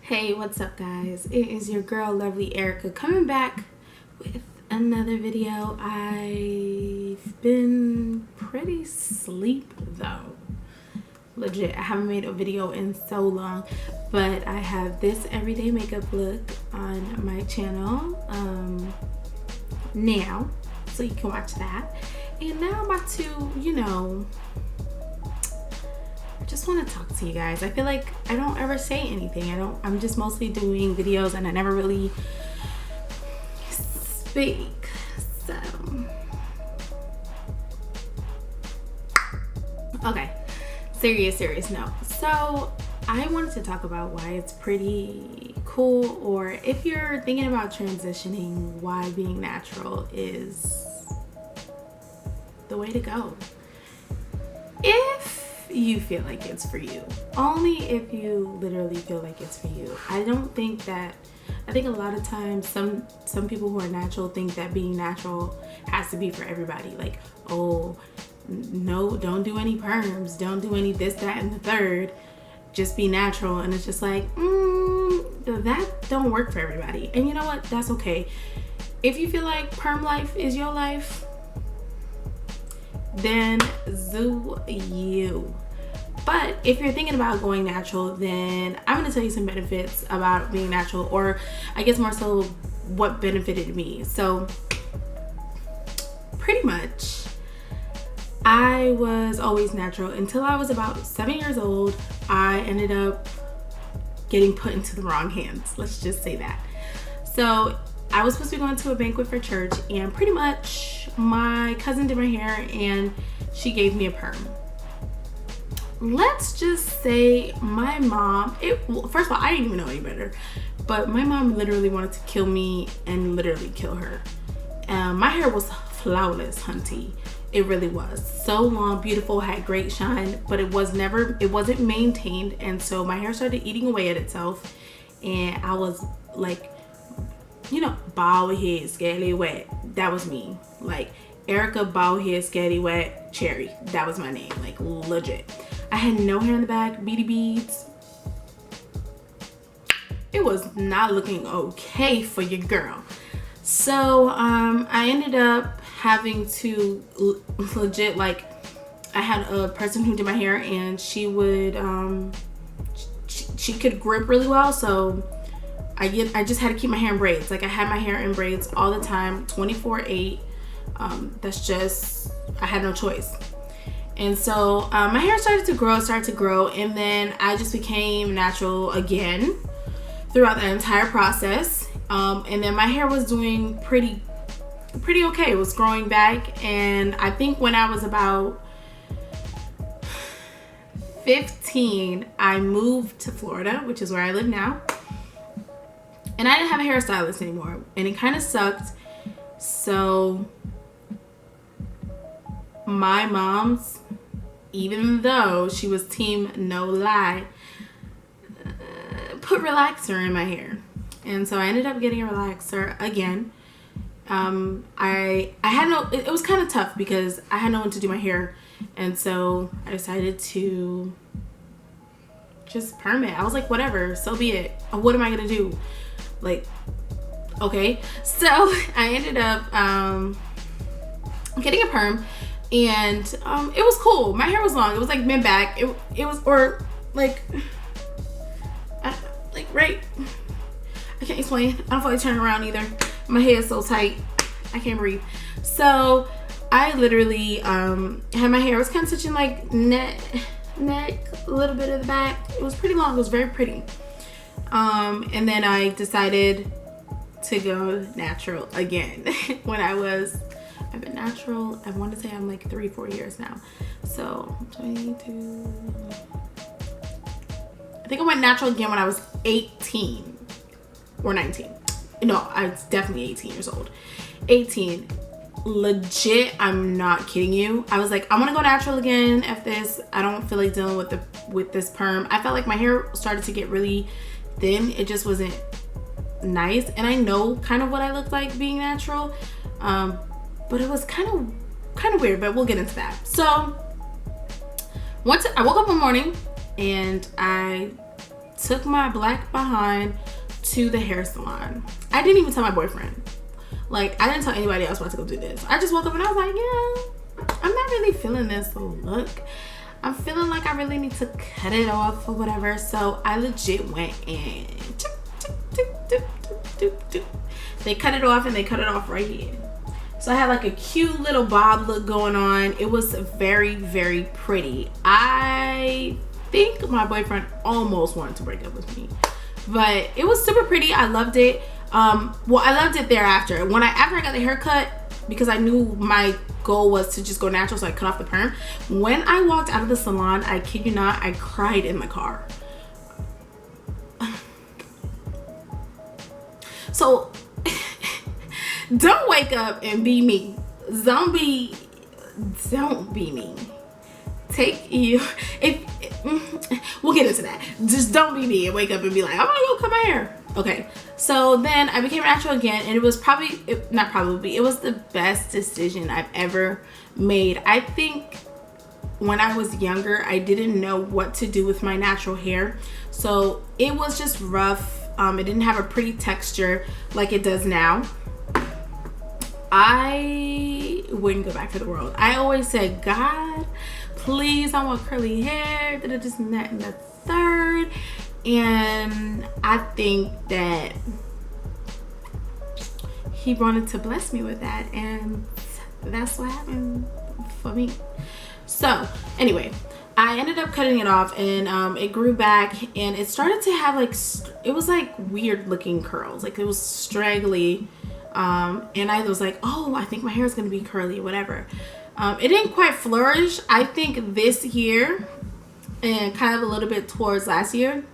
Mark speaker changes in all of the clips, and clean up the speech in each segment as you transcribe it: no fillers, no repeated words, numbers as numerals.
Speaker 1: Hey, what's up guys? It is your girl Lovely Erica coming back with another video. I've been pretty asleep though. Legit, I haven't made a video in so long, but I have this everyday makeup look on my channel now, so you can watch that. And now I'm about to, just want to talk to you guys. I feel like I don't ever say anything. I'm just mostly doing videos and I never really speak. So okay, serious note. So I wanted to talk about why it's pretty cool, or if you're thinking about transitioning, why being natural is the way to go. If you feel like it's for you, only if you literally feel like it's for you. I think a lot of times some people who are natural think that being natural has to be for everybody. Like, oh no, don't do any perms, don't do any this, that, and the third, just be natural. And it's just like, that don't work for everybody. And you know what, that's okay. If you feel like perm life is your life, then zoo you. But if you're thinking about going natural, then I'm going to tell you some benefits about being natural, or I guess more so what benefited me. So pretty much I was always natural until I was about 7 years old. I ended up getting put into the wrong hands, let's just say that. So I was supposed to be going to a banquet for church, and pretty much my cousin did my hair and she gave me a perm. Let's just say my mom, first of all, I didn't even know any better, but my mom literally wanted to kill me and literally kill her. My hair was flawless, hunty. It really was. So long, beautiful, had great shine, but it wasn't maintained. And so my hair started eating away at itself. And I was like, bald head, scaly wet. That was me. Like, Erica bald head, scaly wet, cherry. That was my name, like legit. I had no hair in the back, beady beads. It was not looking okay for your girl. So I ended up having to legit, like, I had a person who did my hair, and she would she could grip really well. So I just had to keep my hair in braids. Like, I had my hair in braids all the time, 24/8. That's just, I had no choice. And so my hair started to grow, and then I just became natural again throughout the entire process. And then my hair was doing pretty okay. It was growing back, and I think when I was about 15, I moved to Florida, which is where I live now. And I didn't have a hairstylist anymore, and it kind of sucked. So my mom's, even though she was team no lie, put relaxer in my hair. And so I ended up getting a relaxer again. I had no, it was kind of tough because I had no one to do my hair. And so I decided to just perm it. I was like, whatever, so be it. What am I gonna do? Like, okay. So I ended up getting a perm, and it was cool. My hair was long. It was like mid back. It was, or like right. I can't explain. I don't feel like turning around either. My hair is so tight, I can't breathe. So I literally had my hair, it was kind of touching like neck, a little bit of the back. It was pretty long. It was very pretty. And then I decided to go natural again. When I've been natural, I want to say I'm like 3-4 years now. So 22, I think I went natural again when I was 18 or 19. No, I was definitely 18 years old. 18. Legit, I'm not kidding you. I was like, I want to go natural again. F this. I don't feel like dealing with this perm. I felt like my hair started to get really thin. It just wasn't nice. And I know kind of what I looked like being natural. But it was kind of weird, but we'll get into that. So I woke up one morning and I took my black behind to the hair salon. I didn't even tell my boyfriend. Like, I didn't tell anybody else about to go do this. I just woke up and I was like, yeah, I'm not really feeling this look. I'm feeling like I really need to cut it off or whatever. So I legit went in. They cut it off, and they cut it off right here. So I had like a cute little bob look going on. It was very, very pretty. I think my boyfriend almost wanted to break up with me, but it was super pretty. I loved it. Well, I loved it thereafter. After I got the haircut, because I knew my goal was to just go natural, so I cut off the perm. When I walked out of the salon, I kid you not, I cried in the car. So don't wake up and be me. Don't be me. We'll get into that. Just don't be me and wake up and be like, I'm gonna go cut my hair. Okay, so then I became natural again, and it was it was the best decision I've ever made. I think when I was younger, I didn't know what to do with my natural hair, so it was just rough. It didn't have a pretty texture like it does now. I wouldn't go back to the world. I always said, God, please, I want curly hair, this and that and the third. And I think that he wanted to bless me with that, and that's what happened for me. So anyway, I ended up cutting it off, and it grew back, and it started to have like, it was like weird looking curls. Like, it was straggly. And I was like, oh, I think my hair is going to be curly, whatever. It didn't quite flourish. I think this year, and kind of a little bit towards last year,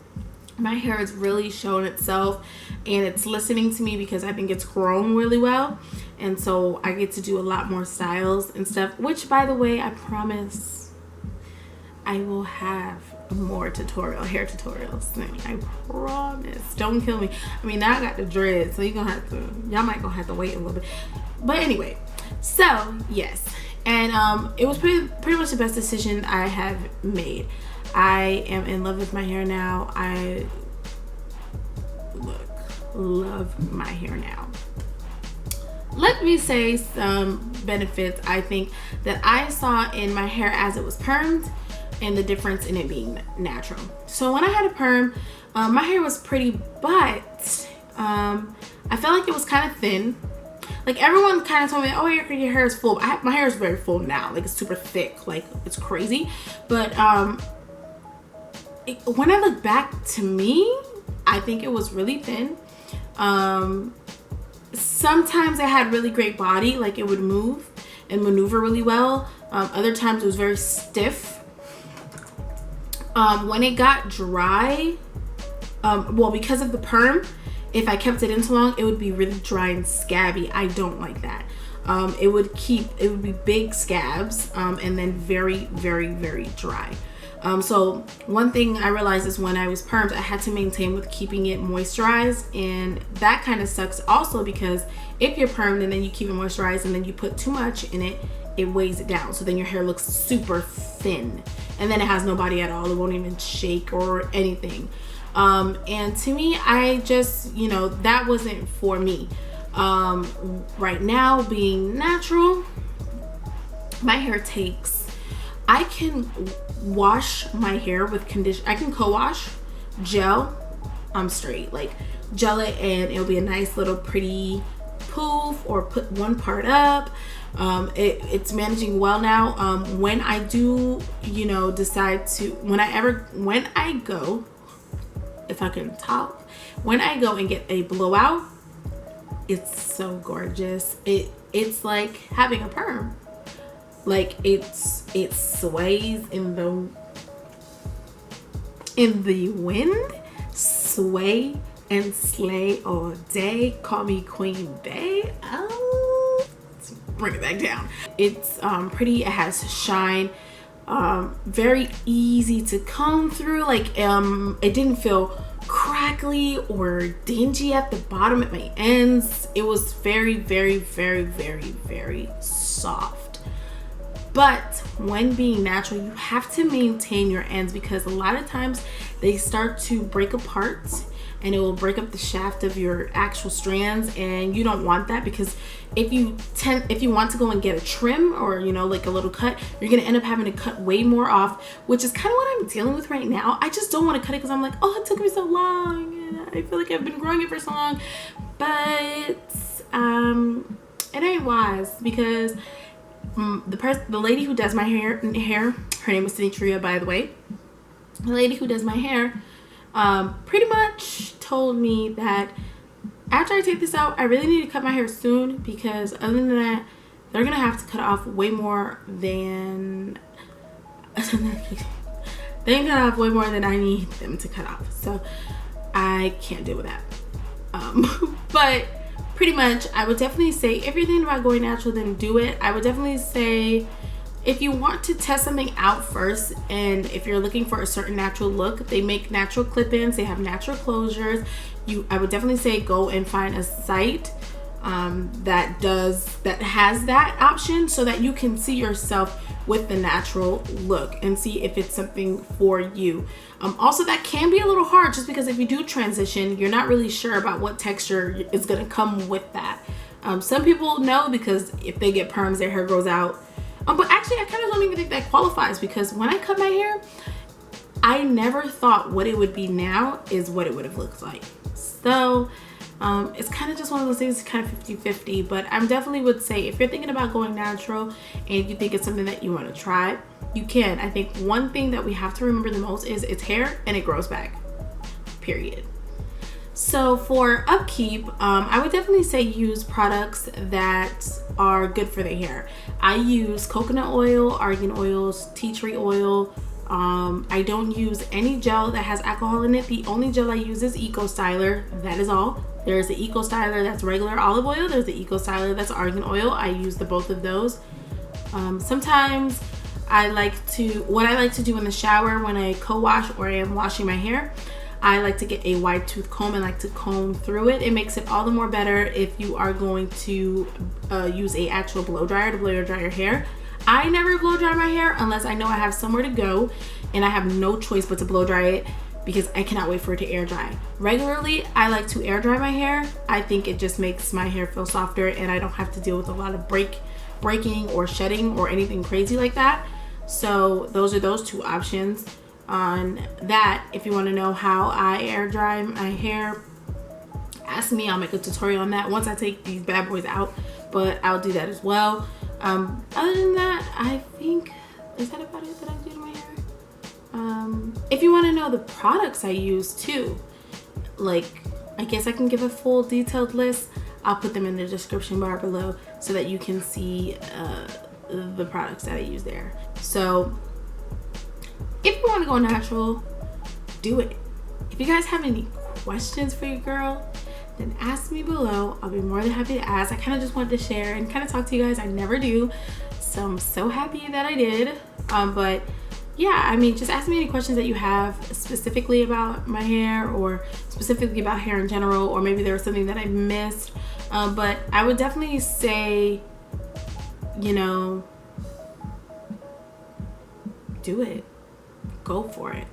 Speaker 1: my hair has really shown itself, and it's listening to me, because I think it's grown really well. And so I get to do a lot more styles and stuff, which, by the way, I promise I will have more hair tutorials soon. I promise. Don't kill me. I mean, now I got the dreads, so y'all might gonna have to wait a little bit. But anyway, so yes, and it was pretty much the best decision I have made. I am in love with my hair now. I love my hair now. Let me say some benefits I think that I saw in my hair as it was permed, and the difference in it being natural. So when I had a perm, my hair was pretty, but I felt like it was kind of thin. Like, everyone kind of told me, oh, your hair is full. My hair is very full now. Like, it's super thick. Like, it's crazy. But when I look back, to me, I think it was really thin. Sometimes I had really great body. Like, it would move and maneuver really well. Other times it was very stiff. When it got dry, well, because of the perm, if I kept it in too long, it would be really dry and scabby. I don't like that. It would be big scabs, and then very, very, very dry. So one thing I realized is when I was permed, I had to maintain with keeping it moisturized, and that kind of sucks also, because if you're permed and then you keep it moisturized and then you put too much in it, it weighs it down. So then your hair looks super thin, and then it has no body at all. It won't even shake or anything. And to me, I just, that wasn't for me. Right now, being natural, my hair I can wash my hair with conditioner. I can co-wash, gel, I'm straight. Like, gel it, and it'll be a nice little pretty poof, or put one part up. It's managing well now. When I do, decide to, when I go, if I can talk, when I go and get a blowout, it's so gorgeous. It's like having a perm. Like, it sways in the wind. Sway and slay all day. Call me Queen Bey. Oh, let's bring it back down. It's pretty. It has shine. Very easy to comb through. Like, it didn't feel crackly or dingy at the bottom at my ends. It was very, very, very, very, very soft. But when being natural, you have to maintain your ends because a lot of times they start to break apart and it will break up the shaft of your actual strands, and you don't want that, because if you want to go and get a trim or, you know, like a little cut, you're gonna end up having to cut way more off, which is kind of what I'm dealing with right now. I just don't want to cut it because I'm like, oh, it took me so long and I feel like I've been growing it for so long. But it ain't wise, because the lady who does my hair, her name is Sinitria, by the way. The lady who does my hair pretty much told me that after I take this out, I really need to cut my hair soon, because other than that, they're gonna have to cut off way more than I need them to cut off. So I can't deal with that. But pretty much, I would definitely say if you're thinking about going natural, then do it. I would definitely say if you want to test something out first, and if you're looking for a certain natural look, they make natural clip-ins, they have natural closures. I would definitely say go and find a site that has that option, so that you can see yourself with the natural look and see if it's something for you. Also, that can be a little hard, just because if you do transition, you're not really sure about what texture is going to come with that. Some people know, because if they get perms, their hair grows out. But actually, I kind of don't even think that qualifies, because when I cut my hair, I never thought what it would be now is what it would have looked like. So it's kind of just one of those things, kind of 50-50. But I definitely would say if you're thinking about going natural and you think it's something that you want to try, you can. I think one thing that we have to remember the most is it's hair and it grows back, period. So for upkeep, I would definitely say use products that are good for the hair. I use coconut oil, argan oils, tea tree oil. I don't use any gel that has alcohol in it. The only gel I use is Eco Styler. That is all. There's the Eco Styler that's regular olive oil. There's the Eco Styler that's argan oil. I use both of those. Sometimes what I like to do in the shower when I co-wash or I am washing my hair, I like to get a wide tooth comb and like to comb through it. It makes it all the more better if you are going to use a actual blow dryer to blow dry your hair. I never blow dry my hair unless I know I have somewhere to go and I have no choice but to blow dry it, because I cannot wait for it to air dry. Regularly, I like to air dry my hair. I think it just makes my hair feel softer and I don't have to deal with a lot of breaking or shedding or anything crazy like that. So those are those two options. On that, if you want to know how I air dry my hair, ask me. I'll make a tutorial on that once I take these bad boys out, but I'll do that as well. Other than that, I think, is that about it that I do to my hair? If you want to know the products I use too, like, I guess I can give a full detailed list. I'll put them in the description bar below so that you can see the products that I use there. So if you want to go natural, do it. If you guys have any questions for your girl, then ask me below. I'll be more than happy to ask. I kind of just wanted to share and kind of talk to you guys. I never do, so I'm so happy that I did. But yeah, I mean, just ask me any questions that you have specifically about my hair, or specifically about hair in general, or maybe there was something that I missed. But I would definitely say, you know, do it. Go for it.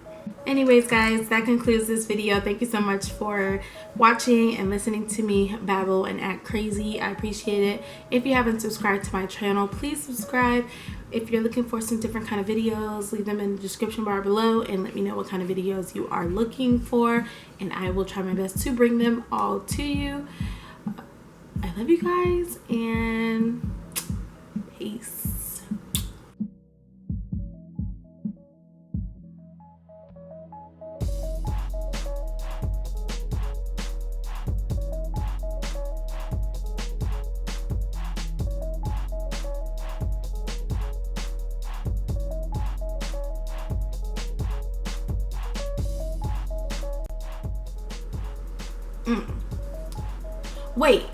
Speaker 1: Anyways, guys, that concludes this video. Thank you so much for watching and listening to me babble and act crazy. I appreciate it. If you haven't subscribed to my channel, please subscribe. If you're looking for some different kind of videos, leave them in the description bar below and let me know what kind of videos you are looking for, and I will try my best to bring them all to you. I love you guys, and peace. Wait,